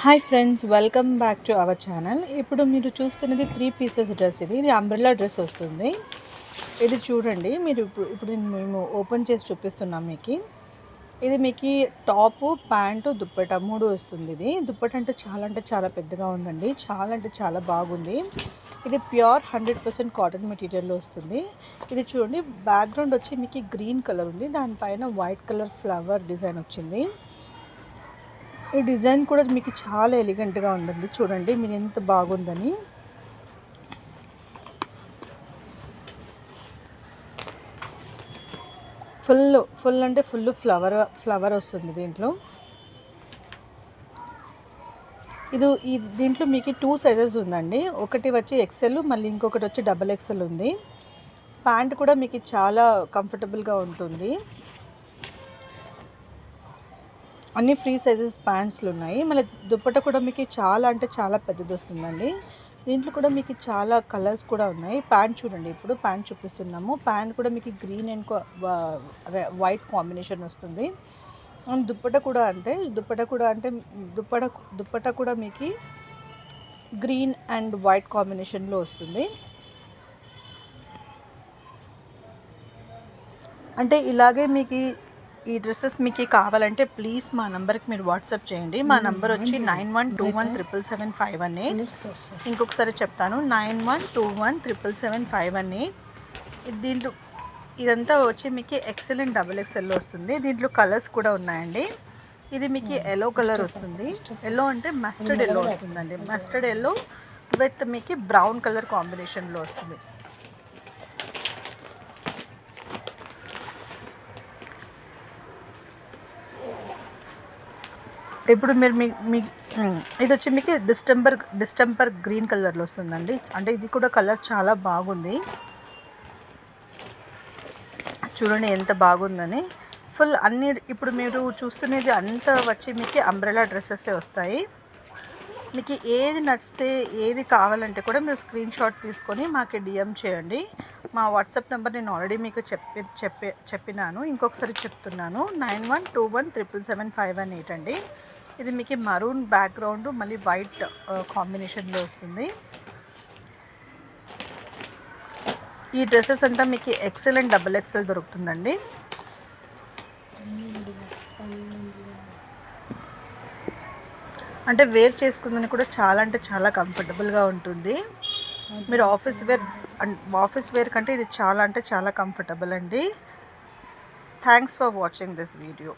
Hi friends, welcome back to our channel. ఇప్పుడు మీరు చూస్తున్నది 3 పీసెస్ డ్రెస్. ఇది అంబ్రెల్లా డ్రెస్ వస్తుంది. ఇది చూడండి, మీరు ఇప్పుడు మేము ఓపెన్ చేసి చూపిస్తున్నాం మీకు. ఇది మీకు టాపు, ప్యాంటు, దుప్పటా 3 వస్తుంది. ఇది దుప్పటా అంటే చాలా పెద్దగా ఉందండి. చాలా అంటే చాలా బాగుంది. ఇది ప్యూర్ 100% కాటన్ మెటీరియల్లో వస్తుంది. ఇది చూడండి, బ్యాక్గ్రౌండ్ వచ్చి మీకు గ్రీన్ కలర్ ఉంది, దానిపైన వైట్ కలర్ ఫ్లవర్ డిజైన్ వచ్చింది. ఈ డిజైన్ కూడా మీకు చాలా ఎలిగెంట్గా ఉందండి. చూడండి మీరు ఎంత బాగుందని. ఫుల్ అంటే ఫుల్ ఫ్లవర్ వస్తుంది దీంట్లో. దీంట్లో మీకు 2 సైజెస్ ఉందండి. ఒకటి వచ్చి ఎక్సెల్, మళ్ళీ ఇంకొకటి వచ్చి XXL ఉంది. ప్యాంట్ కూడా మీకు చాలా కంఫర్టబుల్గా ఉంటుంది. అన్ని ఫ్రీ సైజెస్ ప్యాంట్స్లు ఉన్నాయి. మళ్ళీ దుప్పట కూడా మీకు చాలా అంటే చాలా పెద్దది వస్తుందండి. దీంట్లో కూడా మీకు చాలా కలర్స్ కూడా ఉన్నాయి. ప్యాంట్ చూడండి, ఇప్పుడు ప్యాంట్ చూపిస్తున్నాము. ప్యాంట్ కూడా మీకు గ్రీన్ అండ్ వైట్ కాంబినేషన్ వస్తుంది. అండ్ దుప్పట కూడా అంతే. దుప్పట కూడా మీకు గ్రీన్ అండ్ వైట్ కాంబినేషన్లో వస్తుంది. అంటే ఇలాగే మీకు ఈ డ్రెస్సెస్ మీకు కావాలంటే ప్లీజ్ మా నెంబర్కి మీరు వాట్సాప్ చేయండి. మా నెంబర్ వచ్చి 9121777518. ఇంకొకసారి చెప్తాను, 9121777518. దీంట్లో ఇదంతా వచ్చి మీకు XL అండ్ XXL వస్తుంది. దీంట్లో కలర్స్ కూడా ఉన్నాయండి. ఇది మీకు ఎల్లో కలర్ వస్తుంది. ఎల్లో అంటే మస్టర్డ్ ఎల్లో వస్తుందండి. మస్టర్డ్ ఎల్లో విత్ మీకు బ్రౌన్ కలర్ కాంబినేషన్లో వస్తుంది. ఇప్పుడు మీరు ఇది వచ్చి మీకు డిస్టెంపర్ గ్రీన్ కలర్లో వస్తుందండి. అంటే ఇది కూడా కలర్ చాలా బాగుంది. చూడండి ఎంత బాగుందని. ఫుల్ అన్ని ఇప్పుడు మీరు చూస్తున్నది అంతా వచ్చి మీకు అంబ్రెలా డ్రెస్సెస్ వస్తాయి. మీకు ఏది నచ్చితే ఏది కావాలంటే కూడా మీరు స్క్రీన్ షాట్ తీసుకొని మాకు DM చేయండి. మా వాట్సాప్ నెంబర్ నేను ఆల్రెడీ మీకు చెప్పినాను, ఇంకొకసారి చెప్తున్నాను, 9121777518 అండి. ఇది మీకు మరూన్ బ్యాక్గ్రౌండ్, మళ్ళీ వైట్ కాంబినేషన్లో వస్తుంది. ఈ డ్రెస్సెస్ అంతా మీకు XL అండ్ XXL దొరుకుతుందండి. అంటే వేర్ చేసుకుందని కూడా చాలా అంటే చాలా కంఫర్టబుల్గా ఉంటుంది. మీరు ఆఫీస్ వేర్ కంటే ఇది చాలా అంటే చాలా కంఫర్టబుల్ అండి. Thanks for watching this video.